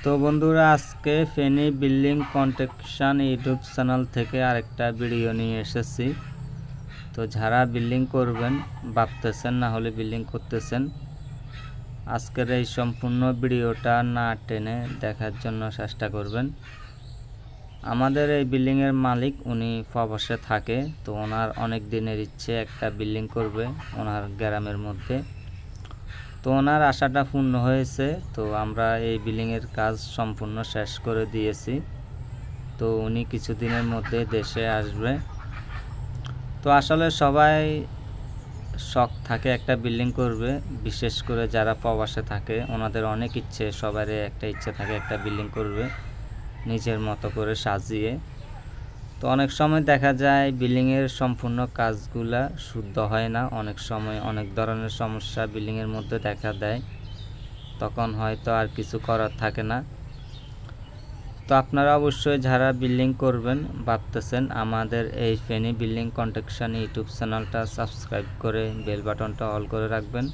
তো বন্ধুরা, আজকে Feni building construction YouTube channel থেকে আরেকটা ভিডিও নিয়ে এসেছি। তো যারা বিল্ডিং করবেন ভাবতেছেন, না হলে বিল্ডিং করতেছেন, আজকের এই সম্পূর্ণ ভিডিওটা না টেনে দেখার জন্য চেষ্টা করবেন। আমাদের এই বিল্ডিংয়ের মালিক উনি প্রবাসে থাকে। তো ওনার অনেক দিনের ইচ্ছে একটা বিল্ডিং করবে ওনার গ্রামের মধ্যে। তো ওনার আশাটা পূর্ণ হয়েছে। তো আমরা এই বিল্ডিংয়ের কাজ সম্পূর্ণ শেষ করে দিয়েছি। তো উনি কিছুদিনের মধ্যে দেশে আসবে। তো আসলে সবাই শখ থাকে একটা বিল্ডিং করবে, বিশেষ করে যারা প্রবাসে থাকে ওনাদের অনেক ইচ্ছে, সবারই একটা ইচ্ছে থাকে একটা বিল্ডিং করবে নিজের মতো করে সাজিয়ে। তো অনেক সময় দেখা যায় বিল্ডিংয়ের সম্পূর্ণ কাজগুলা শুদ্ধ হয় না, অনেক সময় অনেক ধরনের সমস্যা বিল্ডিংয়ের মধ্যে দেখা দেয়, তখন হয়তো আর কিছু করার থাকে না। তো আপনারা অবশ্যই যারা বিল্ডিং করবেন ভাবতেছেন, আমাদের এই ফেনী বিল্ডিং কনস্ট্রাকশন ইউটিউব চ্যানেলটা সাবস্ক্রাইব করে বেল বাটনটা অল করে রাখবেন।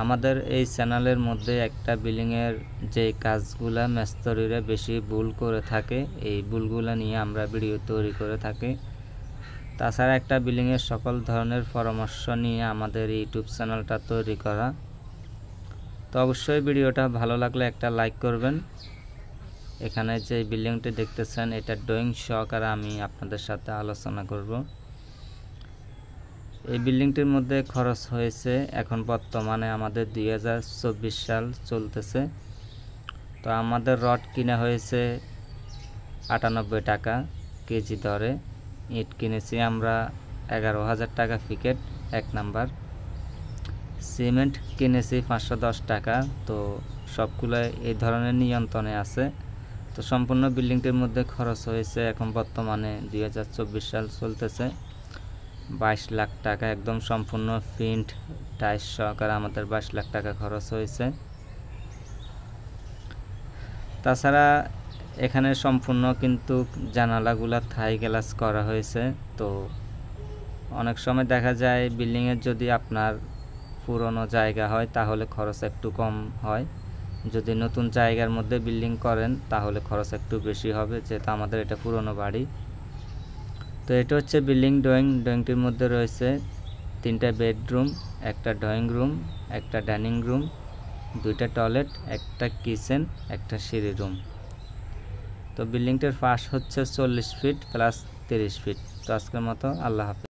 আমাদের এই চ্যানেলের মধ্যে একটা বিল্ডিংয়ের যে কাজগুলা মিস্ত্রিরা বেশি ভুল করে থাকে, এই ভুলগুলা নিয়ে আমরা ভিডিও তৈরি করে থাকি। তাছাড়া একটা বিল্ডিংয়ের সকল ধরনের পরামর্শ নিয়ে আমাদের ইউটিউব চ্যানেলটা তৈরি করা। তো অবশ্যই ভিডিওটা ভালো লাগলে একটা লাইক করবেন। এখানে যে বিল্ডিংটি দেখতেছেন এটা ড্রয়িং সহকারে আমি আপনাদের সাথে আলোচনা করব। এই বিল্ডিংটির মধ্যে খরচ হয়েছে, এখন বর্তমানে আমাদের 2024 সাল চলতেছে। তো আমাদের রড কিনা হয়েছে 98 টাকা কেজি দরে। ইট কিনেছি আমরা 11,000 টাকা ফিকেট, 1 নাম্বার। সিমেন্ট কিনেছি 510 টাকা। তো সবগুলো এই ধরনের নিয়ন্ত্রণে আছে। তো সম্পূর্ণ বিল্ডিংটির মধ্যে খরচ হয়েছে এখন বর্তমানে 2024 সাল চলতেছে 22 লাখ টাকা, একদম সম্পূর্ণ প্রিন্ট টাইস সহকারে আমাদের 22 লাখ টাকা খরচ হয়েছে। তাছাড়া এখানে সম্পূর্ণ কিন্তু জানালাগুলা থাই গ্লাস করা হয়েছে। তো অনেক সময় দেখা যায় বিল্ডিংয়ের যদি আপনার পুরনো জায়গা হয় তাহলে খরচ একটু কম হয়, যদি নতুন জায়গার মধ্যে বিল্ডিং করেন তাহলে খরচ একটু বেশি হবে, যেহেতু আমাদের এটা পুরনো বাড়ি। তো এটা হচ্ছে বিল্ডিং ড্রয়িংটির মধ্যে রয়েছে 3টা বেডরুম, একটা ড্রয়িং রুম, একটা ডাইনিং রুম, 2টা টয়লেট, একটা কিচেন, একটা সিঁড়ি রুম। তো বিল্ডিংটির পাশ হচ্ছে 40 ফিট প্লাস 30 ফিট। তো আজকের মতো আল্লাহ হাফেজ।